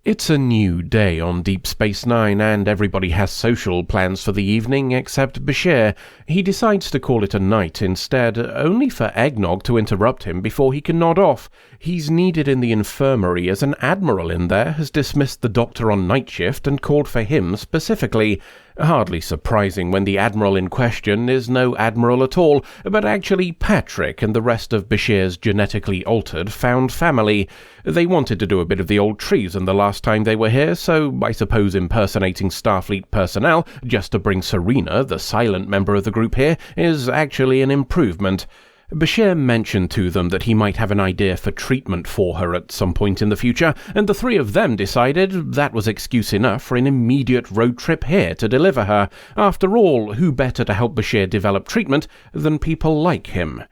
It's a new day on Deep Space Nine, and everybody has social plans for the evening except Bashir. He decides to call it a night instead, only for Eggnog to interrupt him before he can nod off. He's needed in the infirmary as an admiral in there has dismissed the doctor on night shift and called for him specifically. Hardly surprising when the admiral in question is no admiral at all, but actually Patrick and the rest of Bashir's genetically altered found family. They wanted to do a bit of the old treason the last time they were here, so I suppose impersonating Starfleet personnel just to bring Serena, the silent member of the group here, is actually an improvement. Bashir mentioned to them that he might have an idea for treatment for her at some point in the future, and the three of them decided that was excuse enough for an immediate road trip here to deliver her. After all, who better to help Bashir develop treatment than people like him?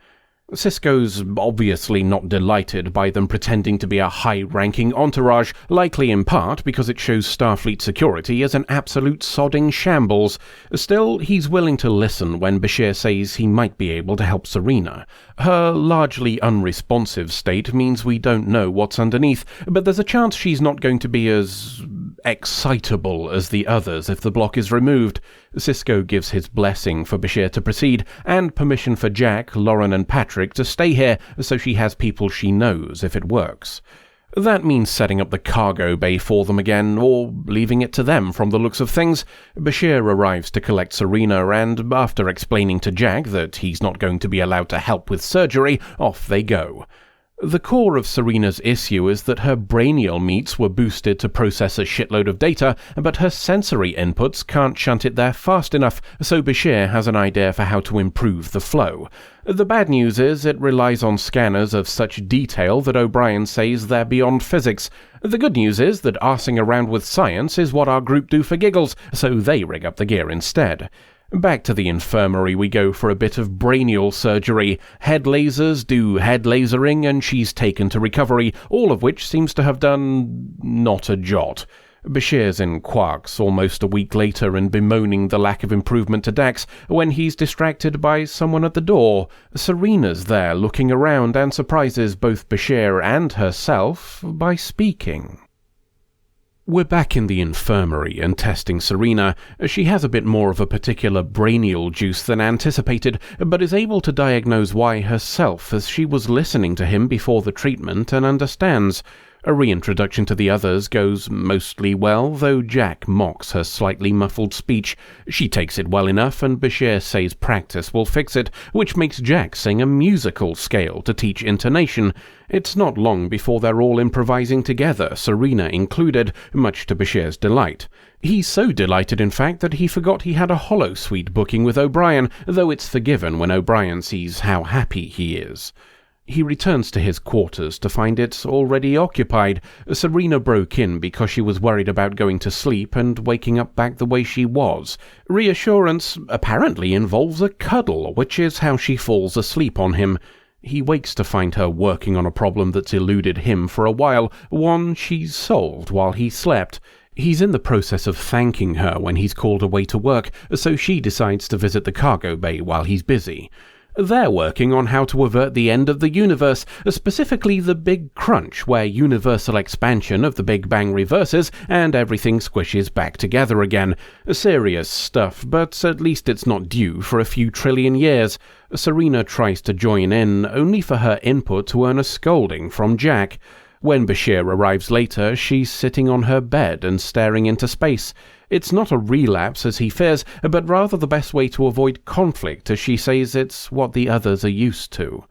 Sisko's obviously not delighted by them pretending to be a high-ranking entourage, likely in part because it shows Starfleet security as an absolute sodding shambles. Still, he's willing to listen when Bashir says he might be able to help Serena. Her largely unresponsive state means we don't know what's underneath, but there's a chance she's not going to be as excitable as the others if the block is removed. Sisko gives his blessing for Bashir to proceed, and permission for Jack, Lauren and Patrick to stay here so she has people she knows if it works. That means setting up the cargo bay for them again, or leaving it to them from the looks of things. Bashir arrives to collect Serena, and after explaining to Jack that he's not going to be allowed to help with surgery, off they go. The core of Serena's issue is that her brainial meats were boosted to process a shitload of data, but her sensory inputs can't shunt it there fast enough, so Bashir has an idea for how to improve the flow. The bad news is it relies on scanners of such detail that O'Brien says they're beyond physics. The good news is that arsing around with science is what our group do for giggles, so they rig up the gear instead. Back to the infirmary we go for a bit of brainial surgery. Head lasers do head lasering, and she's taken to recovery, all of which seems to have done not a jot. Bashir's in Quarks almost a week later and bemoaning the lack of improvement to Dax when he's distracted by someone at the door. Serena's there looking around and surprises both Bashir and herself by speaking. We're back in the infirmary and testing Serena. She has a bit more of a particular brainial juice than anticipated, but is able to diagnose why herself as she was listening to him before the treatment and understands. A reintroduction to the others goes mostly well, though Jack mocks her slightly muffled speech. She takes it well enough, and Bashir says practice will fix it, which makes Jack sing a musical scale to teach intonation. It's not long before they're all improvising together, Serena included, much to Bashir's delight. He's so delighted, in fact, that he forgot he had a holosuite booking with O'Brien, though it's forgiven when O'Brien sees how happy he is. He returns to his quarters to find it already occupied. Serena broke in because she was worried about going to sleep and waking up back the way she was. Reassurance apparently involves a cuddle, which is how she falls asleep on him. He wakes to find her working on a problem that's eluded him for a while, one she's solved while he slept. He's in the process of thanking her when he's called away to work, so she decides to visit the cargo bay while he's busy. They're working on how to avert the end of the universe, specifically the Big Crunch, where universal expansion of the Big Bang reverses and everything squishes back together again. Serious stuff, but at least it's not due for a few trillion years. Serena tries to join in, only for her input to earn a scolding from Jack. When Bashir arrives later, she's sitting on her bed and staring into space. It's not a relapse as he fears, but rather the best way to avoid conflict, as she says it's what the others are used to.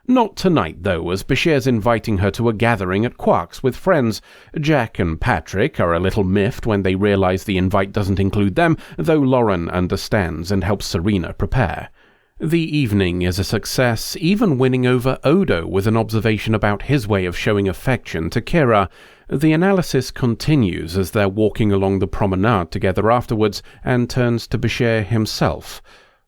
Not tonight, though, as Bashir's inviting her to a gathering at Quarks with friends. Jack and Patrick are a little miffed when they realize the invite doesn't include them, though Lauren understands and helps Serena prepare. The evening is a success, even winning over Odo with an observation about his way of showing affection to Kira. The analysis continues as they're walking along the promenade together afterwards, and turns to Bashir himself.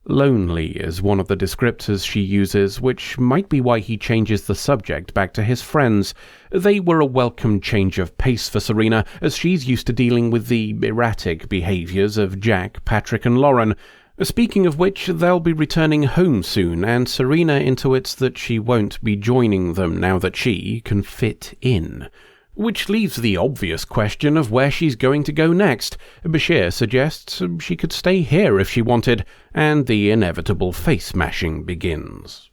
Lonely is one of the descriptors she uses, which might be why he changes the subject back to his friends. They were a welcome change of pace for Serena, as she's used to dealing with the erratic behaviours of Jack, Patrick and Lauren. Speaking of which, they'll be returning home soon, and Serena intuits that she won't be joining them now that she can fit in. which leaves the obvious question of where she's going to go next. Bashir suggests she could stay here if she wanted, and the inevitable face-mashing begins.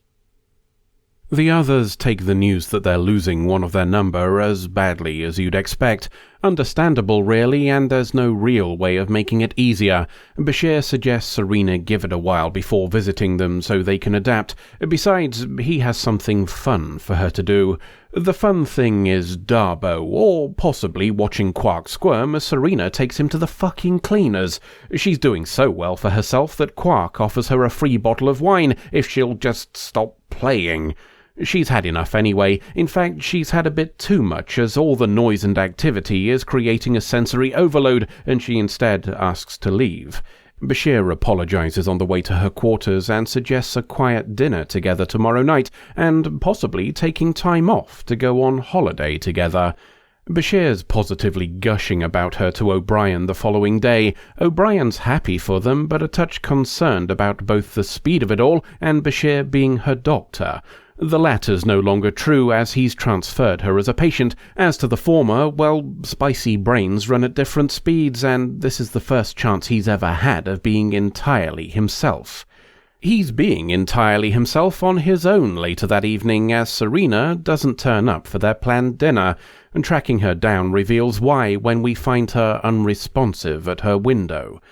The others take the news that they're losing one of their number as badly as you'd expect. Understandable, really, and there's no real way of making it easier. Bashir suggests Serena give it a while before visiting them so they can adapt. Besides, he has something fun for her to do. The fun thing is Darbo, or possibly watching Quark squirm as Serena takes him to the fucking cleaners. She's doing so well for herself that Quark offers her a free bottle of wine if she'll just stop playing. She's had enough anyway. In fact, she's had a bit too much, as all the noise and activity is creating a sensory overload, and she instead asks to leave. Bashir apologizes on the way to her quarters and suggests a quiet dinner together tomorrow night, and possibly taking time off to go on holiday together. Bashir's positively gushing about her to O'Brien the following day. O'Brien's happy for them, but a touch concerned about both the speed of it all and Bashir being her doctor. The latter's no longer true, as he's transferred her as a patient. As to the former, well, spicy brains run at different speeds, and this is the first chance he's ever had of being entirely himself. He's being entirely himself on his own later that evening, as Serena doesn't turn up for their planned dinner, and tracking her down reveals why when we find her unresponsive at her window.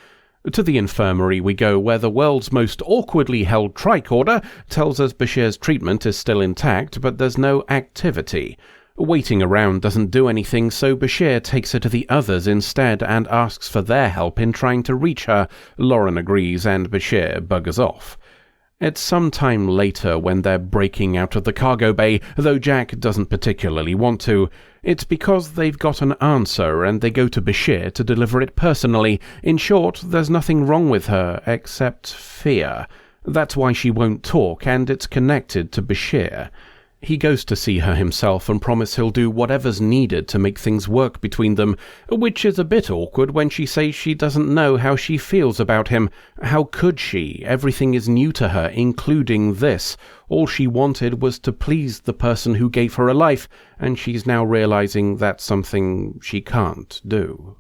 To the infirmary we go, where the world's most awkwardly held tricorder tells us Bashir's treatment is still intact, but there's no activity. Waiting around doesn't do anything, so Bashir takes her to the others instead and asks for their help in trying to reach her. Lauren agrees, and Bashir buggers off. It's some time later when they're breaking out of the cargo bay, though Jack doesn't particularly want to. It's because they've got an answer, and they go to Bashir to deliver it personally. In short, there's nothing wrong with her, except fear. That's why she won't talk, and it's connected to Bashir. He goes to see her himself and promises he'll do whatever's needed to make things work between them, which is a bit awkward when she says she doesn't know how she feels about him. How could she? Everything is new to her, including this. All she wanted was to please the person who gave her a life, and she's now realizing that's something she can't do.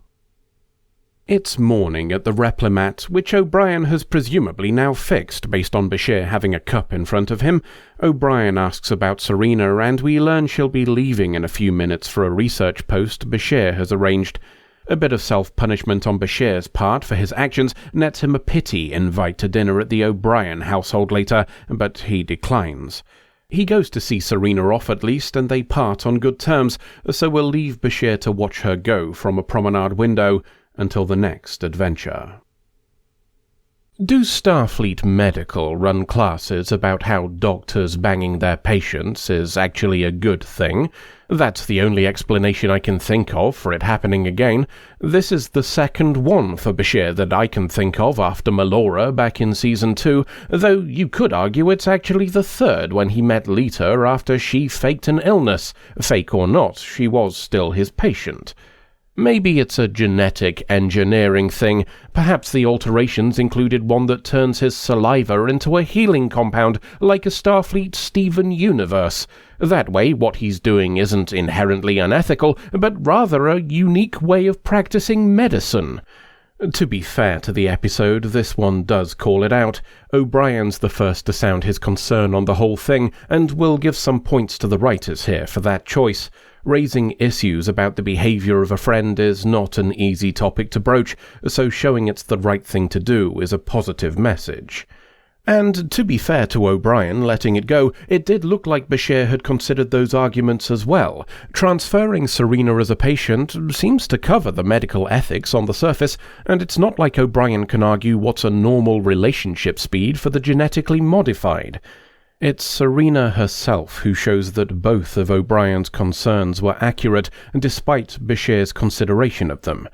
It's morning at the Replimat, which O'Brien has presumably now fixed based on Bashir having a cup in front of him. O'Brien asks about Serena, and we learn she'll be leaving in a few minutes for a research post Bashir has arranged. A bit of self-punishment on Bashir's part for his actions nets him a pity invite to dinner at the O'Brien household later, but he declines. He goes to see Serena off at least, and they part on good terms, so we'll leave Bashir to watch her go from a promenade window until the next adventure. Do Starfleet Medical run classes about how doctors banging their patients is actually a good thing? That's the only explanation I can think of for it happening again. This is the second one for Bashir that I can think of after Melora back in Season 2, though you could argue it's actually the third when he met Lita after she faked an illness. Fake or not, she was still his patient. Maybe it's a genetic engineering thing. Perhaps the alterations included one that turns his saliva into a healing compound, like a Starfleet Steven universe. That way, what he's doing isn't inherently unethical, but rather a unique way of practicing medicine. To be fair to the episode, this one does call it out. O'Brien's the first to sound his concern on the whole thing, and we'll give some points to the writers here for that choice. Raising issues about the behaviour of a friend is not an easy topic to broach, so showing it's the right thing to do is a positive message. And to be fair to O'Brien letting it go, it did look like Bashir had considered those arguments as well. Transferring Serena as a patient seems to cover the medical ethics on the surface, and it's not like O'Brien can argue what's a normal relationship speed for the genetically modified. It's Serena herself who shows that both of O'Brien's concerns were accurate, despite Bashir's consideration of them.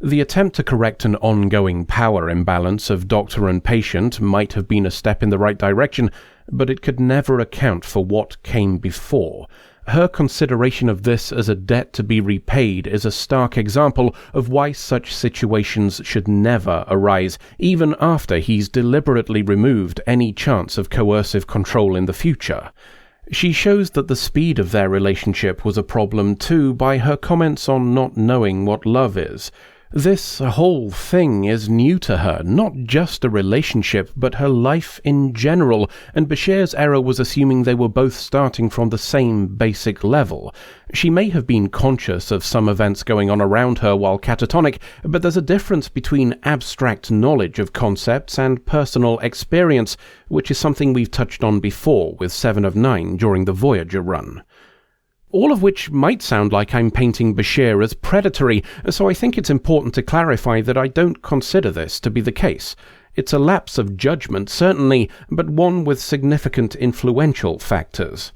The attempt to correct an ongoing power imbalance of doctor and patient might have been a step in the right direction, but it could never account for what came before. Her consideration of this as a debt to be repaid is a stark example of why such situations should never arise, even after he's deliberately removed any chance of coercive control in the future. She shows that the speed of their relationship was a problem too by her comments on not knowing what love is. This whole thing is new to her, not just a relationship, but her life in general, and Bashir's error was assuming they were both starting from the same basic level. She may have been conscious of some events going on around her while catatonic, but there's a difference between abstract knowledge of concepts and personal experience, which is something we've touched on before with 7 of 9 during the Voyager run. All of which might sound like I'm painting Bashir as predatory, so I think it's important to clarify that I don't consider this to be the case. It's a lapse of judgment, certainly, but one with significant influential factors.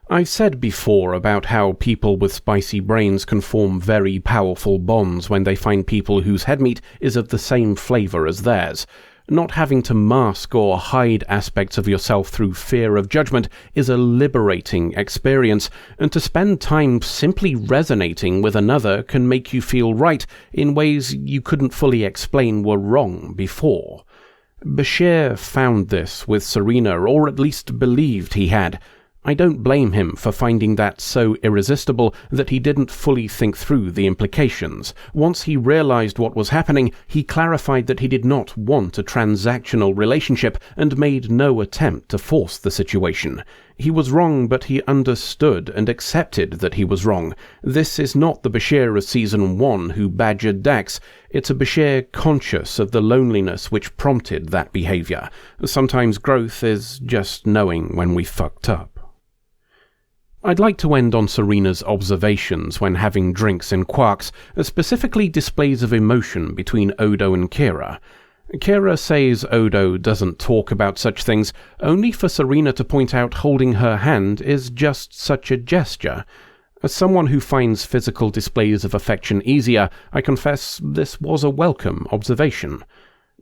I've said before about how people with spicy brains can form very powerful bonds when they find people whose headmeat is of the same flavor as theirs. Not having to mask or hide aspects of yourself through fear of judgment is a liberating experience, and to spend time simply resonating with another can make you feel right in ways you couldn't fully explain were wrong before. Bashir found this with Serena, or at least believed he had. I don't blame him for finding that so irresistible that he didn't fully think through the implications. Once he realized what was happening, he clarified that he did not want a transactional relationship and made no attempt to force the situation. He was wrong, but he understood and accepted that he was wrong. This is not the Bashir of Season 1 who badgered Dax. It's a Bashir conscious of the loneliness which prompted that behavior. Sometimes growth is just knowing when we fucked up. I'd like to end on Serena's observations when having drinks in Quarks, specifically displays of emotion between Odo and Kira. Kira says Odo doesn't talk about such things, only for Serena to point out holding her hand is just such a gesture. As someone who finds physical displays of affection easier, I confess this was a welcome observation.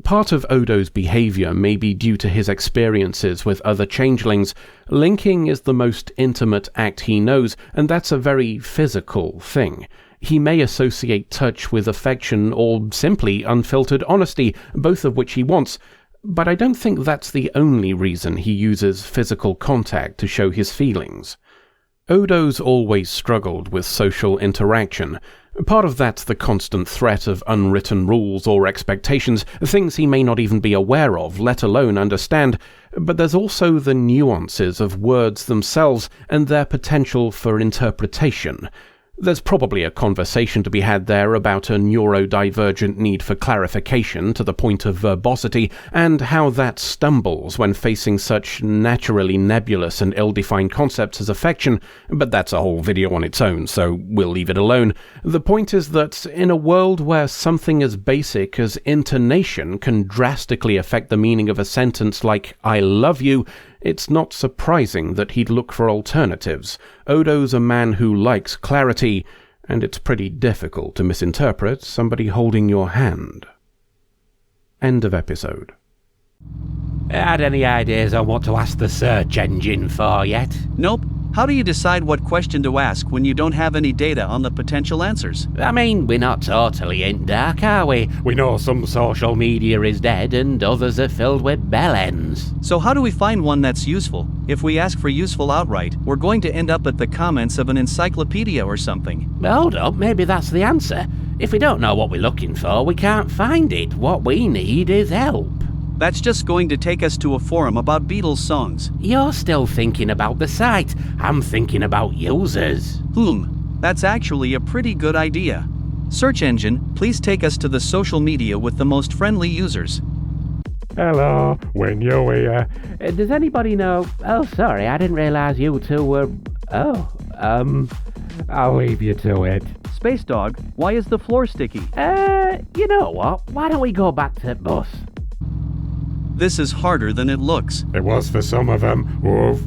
Part of Odo's behavior may be due to his experiences with other changelings. Linking is the most intimate act he knows, and that's a very physical thing. He may associate touch with affection or simply unfiltered honesty, both of which he wants, but I don't think that's the only reason he uses physical contact to show his feelings. Odo's always struggled with social interaction. Part of that's the constant threat of unwritten rules or expectations, things he may not even be aware of, let alone understand, but there's also the nuances of words themselves and their potential for interpretation. There's probably a conversation to be had there about a neurodivergent need for clarification to the point of verbosity, and how that stumbles when facing such naturally nebulous and ill-defined concepts as affection, but that's a whole video on its own, so we'll leave it alone. The point is that in a world where something as basic as intonation can drastically affect the meaning of a sentence like "I love you," it's not surprising that he'd look for alternatives. Odo's a man who likes clarity, and it's pretty difficult to misinterpret somebody holding your hand. End of episode. Had any ideas on what to ask the search engine for yet? Nope. How do you decide what question to ask when you don't have any data on the potential answers? I mean, we're not totally in dark, are we? We know some social media is dead and others are filled with bellends. So how do we find one that's useful? If we ask for useful outright, we're going to end up at the comments of an encyclopedia or something. Hold up, maybe that's the answer. If we don't know what we're looking for, we can't find it. What we need is help. That's just going to take us to a forum about Beatles songs. You're still thinking about the site. I'm thinking about users. That's actually a pretty good idea. Search engine, please take us to the social media with the most friendly users. Hello, when you're here. Does anybody know... Oh, sorry, I didn't realize you two were... I'll leave you to it. Space Dog, why is the floor sticky? You know what? Why don't we go back to bus? This is harder than it looks. It was for some of them. Oof.